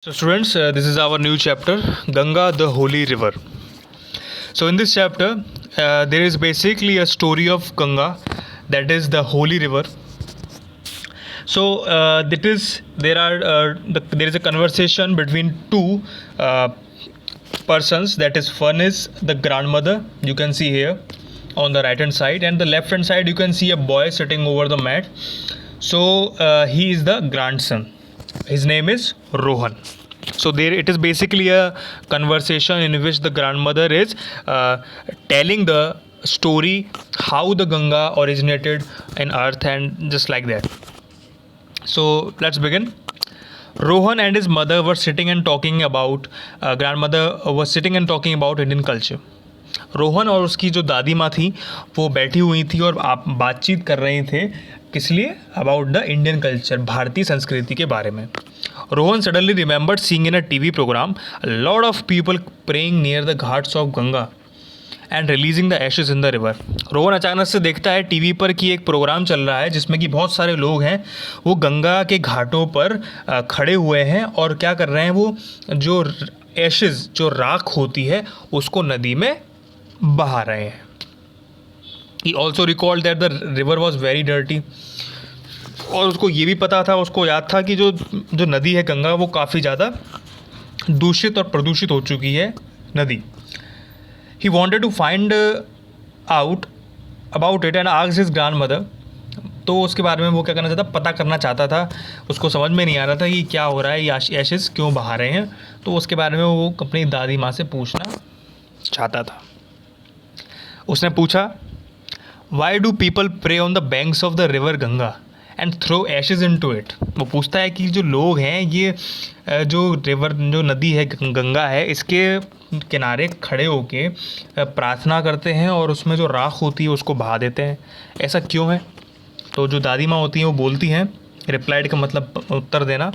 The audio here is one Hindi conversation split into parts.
So students, this is our new chapter, Ganga, the Holy River. So in this chapter, there is basically a story of Ganga, that is the Holy River. So there is a conversation between two persons. That is, one is the grandmother. You can see here on the right hand side, and the left hand side you can see a boy sitting over the mat. So he is the grandson. His name is Rohan. So there it is basically a conversation in which the grandmother is telling the story how the Ganga originated in earth and just like that. So let's begin. Rohan and his mother were sitting and talking about grandmother was sitting and talking about Indian culture. Rohan और उसकी जो दादी माँ थी वो बैठी हुई थी और आप बातचीत कर रहे थे किस लिए, अबाउट द इंडियन कल्चर, भारतीय संस्कृति के बारे में. Rohan suddenly remembered seeing in a TV programme lot of people praying near the ghats of Ganga and releasing the ashes in the river. Rohan अचानक से देखता है टीवी पर कि एक प्रोग्राम चल रहा है जिसमें कि बहुत सारे लोग हैं, वो गंगा के घाटों पर खड़े हुए हैं और क्या कर रहे हैं, वो जो एशेज, जो राख होती है, उसको नदी में बहा रहे हैं. He also recalled that the river was very dirty. और उसको ये भी पता था, उसको याद था कि जो नदी है गंगा वो काफ़ी ज़्यादा दूषित और प्रदूषित हो चुकी है नदी. He wanted to find out about it and asked his grandmother. तो उसके बारे में वो क्या करना चाहता, पता करना चाहता था. उसको समझ में नहीं आ रहा था कि क्या हो रहा है, ये एशेस क्यों बहा रहे हैं. तो उसके बारे में वो अपनी दादी माँ से पूछना चाहता था. उसने पूछा, why do people pray on the banks of the river Ganga and throw ashes in to it. वो पूछता है कि जो लोग हैं, ये जो रिवर, जो नदी है गंगा है, इसके किनारे खड़े होके प्रार्थना करते हैं और उसमें जो राख होती है उसको बहा देते हैं. ऐसा क्यों है? तो जो दादी माँ होती हैं वो बोलती हैं, रिप्लाइड का मतलब उत्तर देना,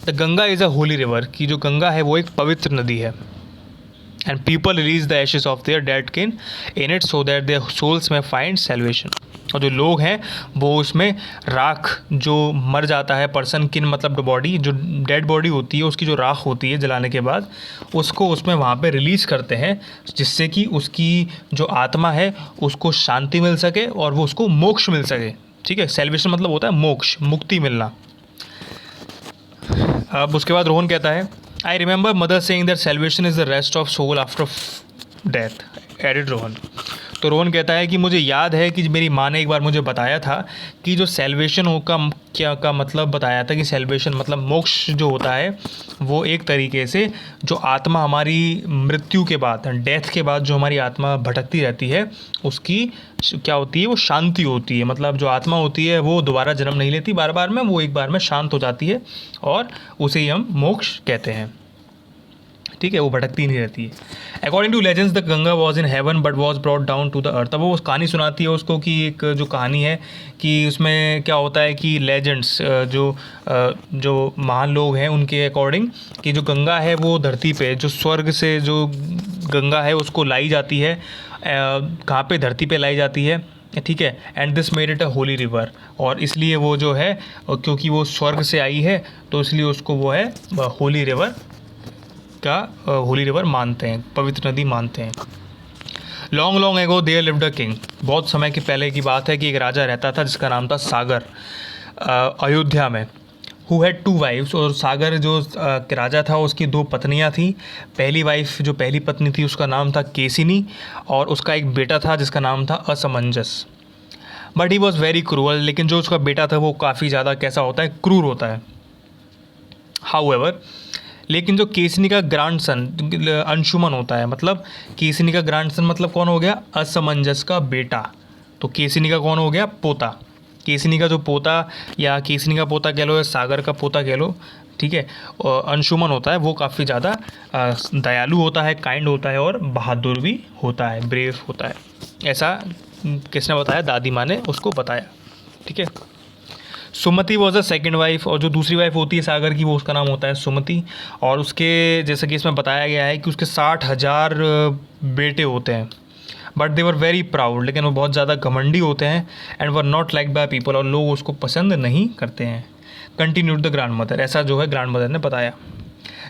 the Ganga is a Holi river, कि जो गंगा है वो एक पवित्र नदी है. And people release the ashes of their dead kin in it so that their souls may find salvation. और जो लोग हैं वो उसमें राख, जो मर जाता है पर्सन, किन मतलब बॉडी, जो डेड बॉडी होती है उसकी जो राख होती है जलाने के बाद, उसको उसमें वहाँ पे रिलीज़ करते हैं जिससे कि उसकी जो आत्मा है उसको शांति मिल सके और वो उसको मोक्ष मिल सके. ठीक है, सेल्वेशन मतलब होता है मोक्ष, मुक्ति मिलना. अब उसके बाद रोहन कहता है, I remember mother saying that salvation is the rest of soul after death, added Rohan. तो रोहन कहता है कि मुझे याद है कि मेरी माँ ने एक बार मुझे बताया था कि जो सेल्वेशन हो का मतलब बताया था कि सेल्वेशन मतलब मोक्ष जो होता है वो एक तरीके से जो आत्मा हमारी मृत्यु के बाद, डेथ के बाद जो हमारी आत्मा भटकती रहती है उसकी क्या होती है, वो शांति होती है. मतलब जो आत्मा होती है वो दोबारा जन्म नहीं लेती बार बार में, वो एक बार में शांत हो जाती है और उसे ही हम मोक्ष कहते हैं. ठीक है, वो भटकती नहीं रहती है. According to legends the Ganga was in heaven but was brought down to the earth. अब वो कहानी सुनाती है उसको कि एक जो कहानी है कि उसमें क्या होता है कि लेजेंड्स, जो महान लोग हैं उनके अकॉर्डिंग, कि जो गंगा है वो धरती पे, जो स्वर्ग से जो गंगा है उसको लाई जाती है, कहाँ पे, धरती पे लाई जाती है. ठीक है, and this made it a Holi river. और इसलिए वो जो है, क्योंकि वो स्वर्ग से आई है तो इसलिए उसको वो है होली रिवर का होली रिवर मानते हैं, पवित्र नदी मानते हैं. Long long ago there lived a king. बहुत समय के पहले की बात है कि एक राजा रहता था जिसका नाम था सागर, अयोध्या में. Who had 2 wifes. और सागर जो राजा था उसकी 2 पत्नियां थी. पहली पत्नी थी उसका नाम था केसिनी और उसका एक बेटा था जिसका नाम था असमंजस. But he was very cruel. लेकिन जो उसका बेटा था वो काफ़ी ज़्यादा कैसा होता है, क्रूर होता है. हाउएवर, लेकिन जो केसनी का ग्रैंडसन अंशुमन होता है, मतलब केसनी का ग्रैंडसन मतलब कौन हो गया, असमंजस का बेटा. तो केसनी का कौन हो गया, पोता. केसनी का जो पोता, या केसनी का पोता कह लो या सागर का पोता कह लो, ठीक है, अंशुमन होता है, वो काफ़ी ज़्यादा दयालु होता है, काइंड होता है और बहादुर भी होता है, ब्रेव होता है. ऐसा किसने बताया, दादी माँ ने उसको बताया. ठीक है. सुमति वॉज अ सेकेंड वाइफ. और जो दूसरी वाइफ होती है सागर की वो उसका नाम होता है सुमति. और उसके जैसे कि इसमें बताया गया है कि उसके 60,000 बेटे होते हैं. But they were very proud. लेकिन वो बहुत ज़्यादा घमंडी होते हैं. And were not like by people. और लोग उसको पसंद नहीं करते हैं. कंटिन्यूड द ग्रैंड मदर, ऐसा जो है ग्रैंड मदर ने बताया।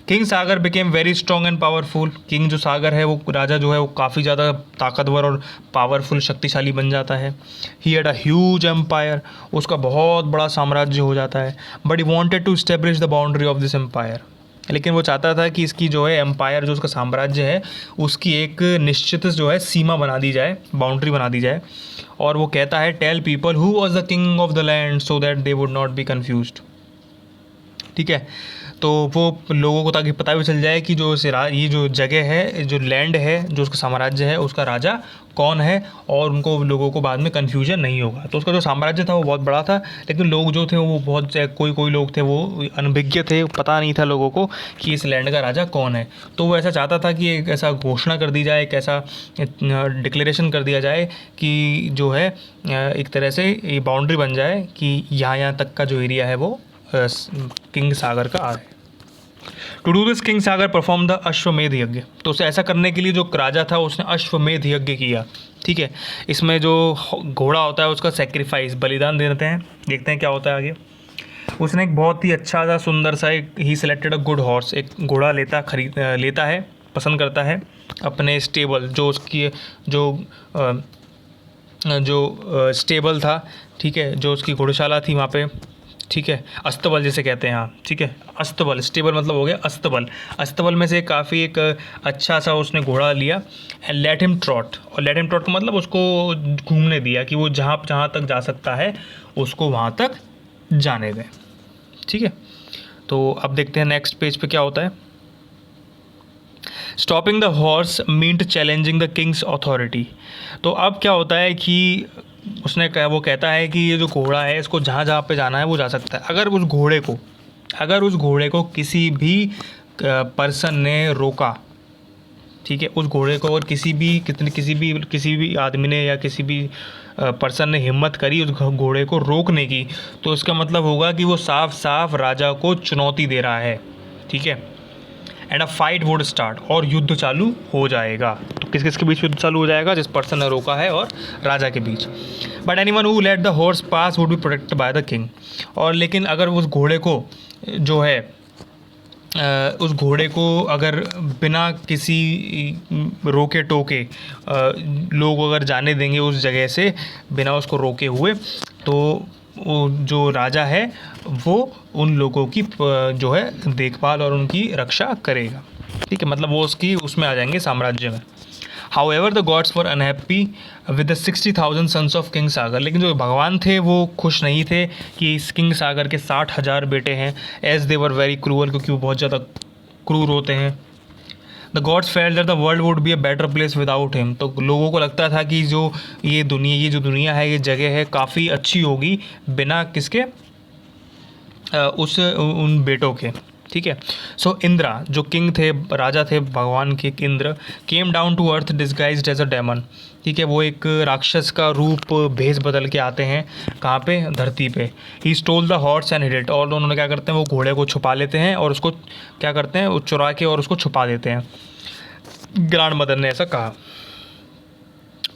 King Sagar became very strong and powerful, king जो सागर है वो राजा जो है वो काफ़ी ज़्यादा ताकतवर और पावरफुल शक्तिशाली बन जाता है। He had a huge empire, उसका बहुत बड़ा साम्राज्य हो जाता है। But he wanted to establish the boundary of this empire, लेकिन वो चाहता था कि इसकी जो है एम्पायर जो उसका साम्राज्य है उसकी एक निश्चित जो है सीमा बना दी जाए, बाउंड्री बना दी जाए। और वो कहता है tell people who was the king of the land so that they would not be confused. ठीक है, तो वो लोगों को ताकि पता भी चल जाए कि जो ये जो जगह है, जो लैंड है, जो उसका साम्राज्य है, उसका राजा कौन है, और उनको लोगों को बाद में कन्फ्यूजन नहीं होगा। तो उसका जो साम्राज्य था वो बहुत बड़ा था, लेकिन लोग जो थे वो बहुत कोई लोग थे वो अनभिज्ञ थे, पता नहीं था लोगों को कि इस लैंड का राजा कौन है। तो वो ऐसा चाहता था कि एक ऐसा घोषणा कर दी जाए, एक ऐसा डिक्लेरेशन कर दिया जाए कि जो है एक तरह से ये बाउंड्री बन जाए कि यहाँ तक का जो एरिया है वो किंग सागर का है। To do this king Sagar perform the Ashwamedh yagya, तो उसे ऐसा करने के लिए जो राजा था उसने अश्वमेध यज्ञ किया। ठीक है, इसमें जो घोड़ा होता है उसका सेक्रीफाइस, बलिदान दे देते हैं। देखते हैं क्या होता है आगे। उसने एक बहुत ही अच्छा सा सुंदर सा एक ही सिलेक्टेड अ गुड हॉर्स, एक घोड़ा लेता है, पसंद करता है अपने स्टेबल, जो उसकी जो स्टेबल था, ठीक है, जो उसकी घोड़शाला थी वहाँ पे, ठीक है, अस्तबल जिसे कहते हैं। हाँ ठीक है, अस्तबल, स्टेबल मतलब हो गया अस्तबल। अस्तबल में से काफ़ी एक अच्छा सा उसने घोड़ा लिया एंड लेट हिम ट्रॉट, और लेट हिम ट्रॉट का मतलब उसको घूमने दिया कि वो जहाँ तक जा सकता है उसको वहाँ तक जाने दें। ठीक है, तो अब देखते हैं नेक्स्ट पेज पे क्या होता है। Stopping the horse meant challenging the Kings authority, तो अब क्या होता है कि वो कहता है कि ये जो घोड़ा है इसको जहाँ जहाँ पे जाना है वो जा सकता है। अगर उस घोड़े को किसी भी पर्सन ने रोका, ठीक है, उस घोड़े को और किसी भी आदमी ने या किसी भी पर्सन ने हिम्मत करी उस घोड़े को रोकने की, तो इसका मतलब होगा कि वो साफ साफ राजा को चुनौती दे रहा है। ठीक है, and a fight would start, और युद्ध चालू हो जाएगा। तो किस किस के बीच युद्ध चालू हो जाएगा? जिस पर्सन ने रोका है और राजा के बीच। But anyone who let the horse pass would be protected by the king, और लेकिन अगर उस घोड़े को जो है उस घोड़े को अगर बिना किसी रोके टोके लोग अगर जाने देंगे उस जगह से बिना उसको रोके हुए, तो वो जो राजा है वो उन लोगों की जो है देखभाल और उनकी रक्षा करेगा। ठीक है, मतलब वो उसमें आ जाएंगे साम्राज्य में। However the gods were unhappy with the 60,000 sons of king Sagar, लेकिन जो भगवान थे वो खुश नहीं थे कि इस किंग सागर के 60,000 बेटे हैं। As they were very cruel, क्योंकि वो बहुत ज़्यादा क्रूर होते हैं। The gods felt that the world would be a better place without him, तो लोगों को लगता था कि ये जो दुनिया है, ये जगह है, काफ़ी अच्छी होगी बिना किसके उन बेटों के। ठीक है, सो इंद्रा जो किंग थे, राजा थे भगवान के Indra, came down to earth disguised as a demon. ठीक है, वो एक राक्षस का रूप भेष बदल के आते हैं, कहाँ पे? धरती पे। He stole the horse and hid it, और उन्होंने क्या करते हैं, वो घोड़े को छुपा लेते हैं और उसको क्या करते हैं, वो चुरा के और उसको छुपा देते हैं। ग्रैंड मदर ने ऐसा कहा।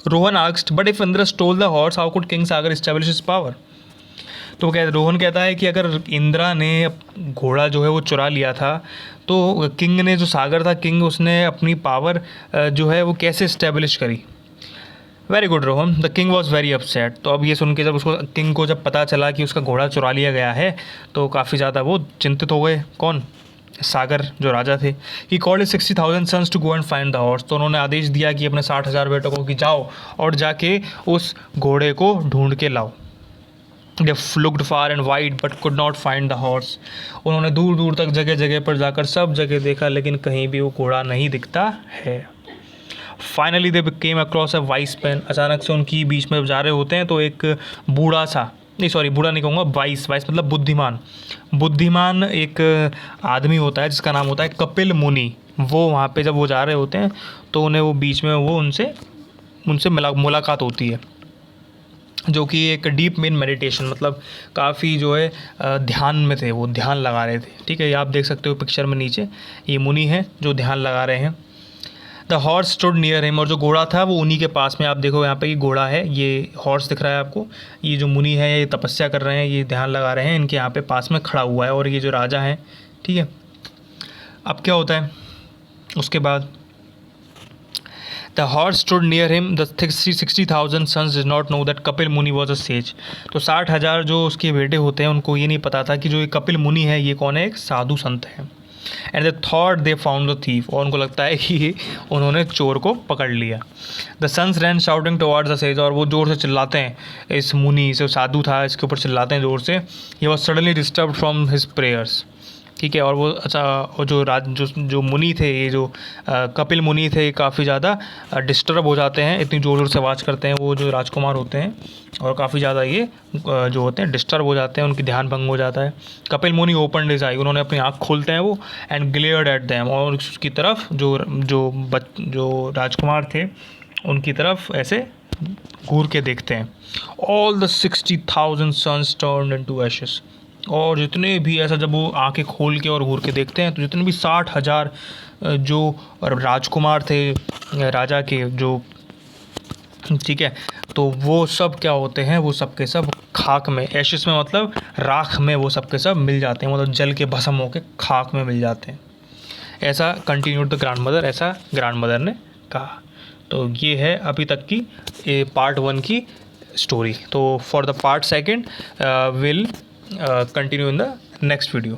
Rohan asked but if Indra stall the horse how could king Sagar establish his power, तो रोहन कहता है कि अगर इंद्रा ने घोड़ा जो है वो चुरा लिया था, तो किंग ने जो सागर था, किंग उसने अपनी पावर जो है वो कैसे इस्टेब्लिश करी। Very good Rohan, the king was very upset, तो अब ये सुन के जब उसको किंग को जब पता चला कि उसका घोड़ा चुरा लिया गया है, तो काफ़ी ज़्यादा वो चिंतित हो गए। कौन? सागर जो राजा थे। He called 60,000 sons to go and find the horse, तो उन्होंने आदेश दिया कि अपने 60,000 बेटों को कि जाओ और जाके उस घोड़े को ढूंढ के लाओ। They looked far and wide but could not find the horse, उन्होंने दूर दूर तक जगह जगह पर जाकर सब जगह देखा, लेकिन कहीं भी वो घोड़ा नहीं दिखता है। Finally they came across a vice man, अचानक से उनकी बीच में जा रहे होते हैं तो एक बूढ़ा नहीं कहूँगा, वाइस मतलब बुद्धिमान एक आदमी होता है जिसका नाम होता है कपिल मुनि। वो वहाँ पे जब वो जा रहे होते हैं तो उन्हें वो बीच में वो उनसे मुलाकात होती है, जो कि एक डीप मेन मेडिटेशन, मतलब काफ़ी जो है ध्यान में थे, वो ध्यान लगा रहे थे। ठीक है, ये आप देख सकते हो पिक्चर में नीचे, ये मुनि हैं जो ध्यान लगा रहे हैं। The horse stood near him, और जो घोड़ा था वो उन्हीं के पास में, आप देखो यहाँ पे ये घोड़ा है, ये हॉर्स दिख रहा है आपको, ये जो मुनि है ये तपस्या कर रहे हैं, ये ध्यान लगा रहे हैं, इनके यहाँ पे पास में खड़ा हुआ है, और ये जो राजा है, ठीक है। अब क्या होता है उसके बाद, the horse stood near him, the 60,000 sons did not know that Kapil Muni was a says. तो 60,000 जो उसके बेटे होते हैं उनको ये नहीं पता था कि जो ये कपिल मुनि है ये कौन है, एक साधु संत है। And they thought they found the thief, और उनको लगता है कि उन्होंने चोर को पकड़ लिया। The sons ran shouting towards the sage, और वो ज़ोर से चिल्लाते हैं, इस मुनि से साधु था इसके ऊपर चिल्लाते हैं ज़ोर से। He was suddenly disturb from his prayers, ठीक है। और वो और जो मुनि थे, ये जो कपिल मुनि थे, काफ़ी ज़्यादा डिस्टर्ब हो जाते हैं, इतनी ज़ोर ज़ोर से आवाज़ करते हैं वो जो राजकुमार होते हैं, और काफ़ी ज़्यादा ये जो होते हैं डिस्टर्ब हो जाते हैं, उनकी ध्यान भंग हो जाता है। कपिल मुनि ओपन हिज आई, उन्होंने अपनी आँख खोलते हैं वो, एंड ग्लेयर्ड एट देम, और उसकी तरफ जो राजकुमार थे उनकी तरफ ऐसे घूर के देखते हैं। All the 60,000 sons turned into ashes, और जितने भी ऐसा जब वो आंखें खोल के और घूर के देखते हैं तो जितने भी 60,000 जो राजकुमार थे राजा के जो, ठीक है, तो वो सब क्या होते हैं, वो सब के सब खाक में, एशेस में मतलब राख में, वो सब के सब मिल जाते हैं, मतलब जल के भस्म होके खाक में मिल जाते हैं। ऐसा कंटिन्यूड द ग्रैंड मदर, ऐसा ग्रैंड मदर ने कहा। तो ये है अभी तक की पार्ट 1 की स्टोरी। तो for the part 2 will continue in the next video.